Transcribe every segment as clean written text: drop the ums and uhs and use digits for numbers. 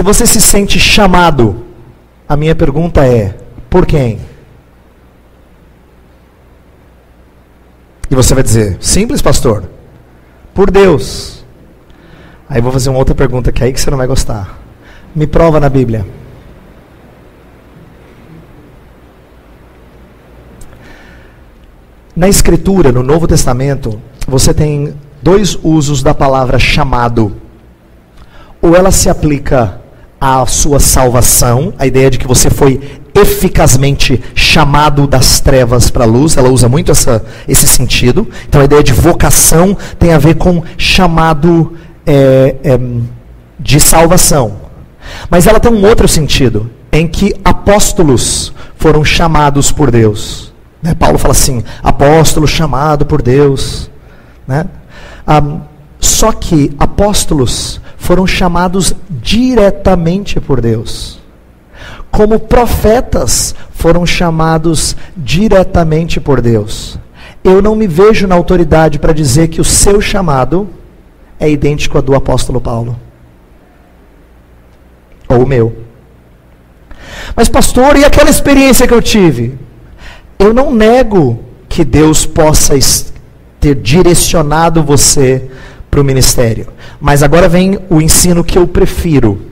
Se você se sente chamado, a minha pergunta é, por quem? E você vai dizer, simples, pastor, por Deus. Aí eu vou fazer uma outra pergunta que é aí que você não vai gostar. Me prova na Bíblia. Na Escritura, no Novo Testamento, você tem dois usos da palavra chamado. Ou ela se aplica à sua salvação, a ideia de que você foi eficazmente chamado das trevas para a luz, ela usa muito esse sentido. Então a ideia de vocação tem a ver com chamado de salvação. Mas ela tem um outro sentido, em que apóstolos foram chamados por Deus. Paulo fala assim, apóstolo chamado por Deus. Só que apóstolos foram chamados diretamente por Deus. Como profetas foram chamados diretamente por Deus. Eu não me vejo na autoridade para dizer que o seu chamado é idêntico ao do apóstolo Paulo. Ou o meu. Mas pastor, e aquela experiência que eu tive? Eu não nego que Deus possa ter direcionado você para o ministério. Mas agora vem o ensino que eu prefiro.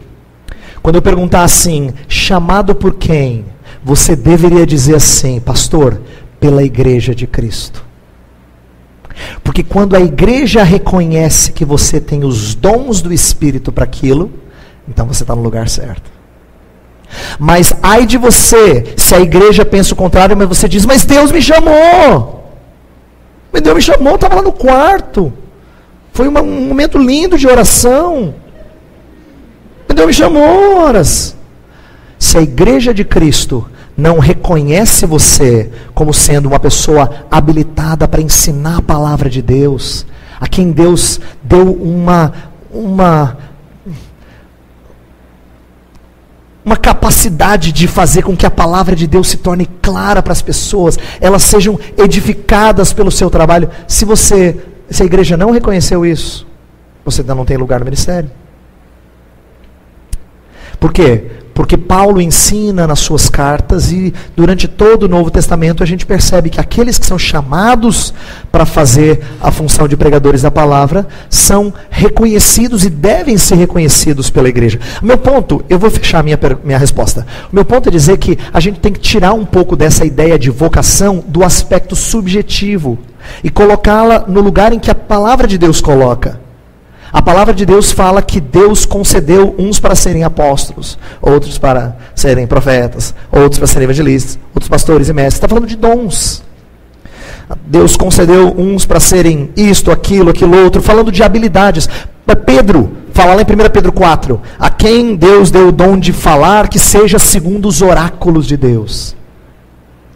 Quando eu perguntar assim, chamado por quem? Você deveria dizer assim, pastor, pela igreja de Cristo. Porque quando a igreja reconhece que você tem os dons do Espírito para aquilo, então você está no lugar certo. Mas ai de você, se a igreja pensa o contrário, mas você diz, mas Deus me chamou. Mas Deus me chamou, estava lá no quarto. Foi um momento lindo de oração. Mas Deus me chamou, horas. Se a igreja de Cristo não reconhece você como sendo uma pessoa habilitada para ensinar a palavra de Deus, a quem Deus deu uma capacidade de fazer com que a palavra de Deus se torne clara para as pessoas, elas sejam edificadas pelo seu trabalho. Se a igreja não reconheceu isso, você ainda não tem lugar no ministério. Por quê? Porque Paulo ensina nas suas cartas e durante todo o Novo Testamento a gente percebe que aqueles que são chamados para fazer a função de pregadores da palavra são reconhecidos e devem ser reconhecidos pela igreja. O meu ponto, eu vou fechar minha resposta. O meu ponto é dizer que a gente tem que tirar um pouco dessa ideia de vocação do aspecto subjetivo e colocá-la no lugar em que a palavra de Deus coloca. A palavra de Deus fala que Deus concedeu uns para serem apóstolos, outros para serem profetas, outros para serem evangelistas, outros pastores e mestres. Está falando de dons. Deus concedeu uns para serem isto, aquilo outro, falando de habilidades. Pedro, fala lá em 1 Pedro 4, a quem Deus deu o dom de falar, que seja segundo os oráculos de Deus.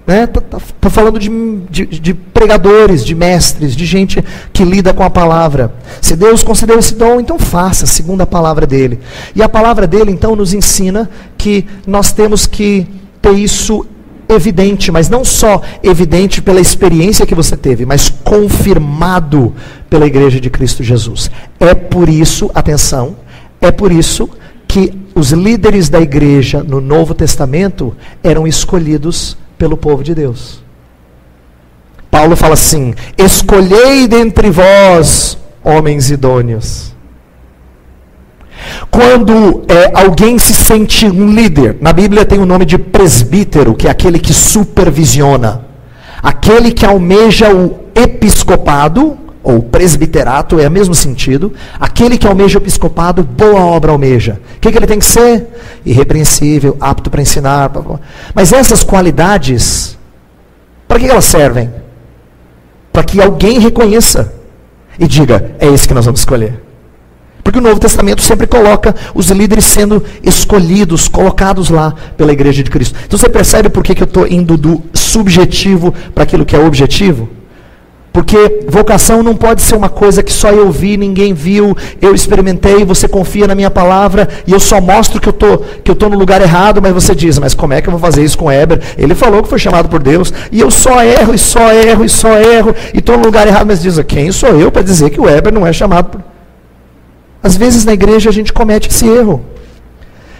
Está falando de pregadores, de mestres, de gente que lida com a palavra. Se Deus concedeu esse dom, então faça segundo a palavra dele. E a palavra dele então nos ensina que nós temos que ter isso evidente, mas não só evidente pela experiência que você teve, mas confirmado pela igreja de Cristo Jesus. É por isso, atenção, é por isso que os líderes da igreja no Novo Testamento eram escolhidos pelo povo de Deus. Paulo fala assim, escolhei dentre vós homens idôneos. Quando alguém se sente um líder, na Bíblia tem o nome de presbítero, que é aquele que supervisiona, aquele que almeja o episcopado, ou presbiterato, é o mesmo sentido, aquele que almeja o episcopado, boa obra almeja. O que ele tem que ser? Irrepreensível, apto para ensinar. Mas essas qualidades, para que elas servem? Para que alguém reconheça e diga, é esse que nós vamos escolher. Porque o Novo Testamento sempre coloca os líderes sendo escolhidos, colocados lá pela igreja de Cristo. Então você percebe por que eu estou indo do subjetivo para aquilo que é objetivo? Porque vocação não pode ser uma coisa que só eu vi, ninguém viu, eu experimentei, você confia na minha palavra e eu só mostro que eu estou no lugar errado, mas você diz, mas como é que eu vou fazer isso com o Heber? Ele falou que foi chamado por Deus e eu só erro, e estou no lugar errado, mas diz, quem sou eu para dizer que o Heber não é chamado por... Às vezes na igreja a gente comete esse erro.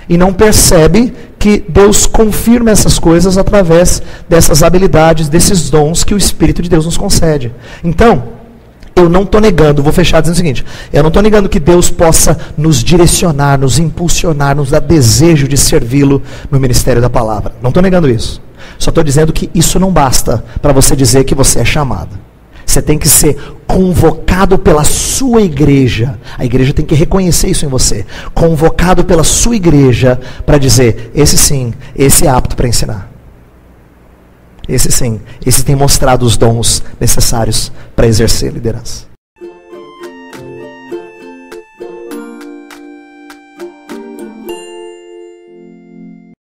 e não percebe que Deus confirma essas coisas através dessas habilidades, desses dons que o Espírito de Deus nos concede. Então, eu não estou negando, vou fechar dizendo o seguinte, eu não estou negando que Deus possa nos direcionar, nos impulsionar, nos dar desejo de servi-lo no ministério da palavra. Não estou negando isso. Só estou dizendo que isso não basta para você dizer que você é chamado. Você tem que ser convocado pela sua igreja. A igreja tem que reconhecer isso em você. Convocado pela sua igreja para dizer, esse sim, esse é apto para ensinar. Esse sim, esse tem mostrado os dons necessários para exercer liderança.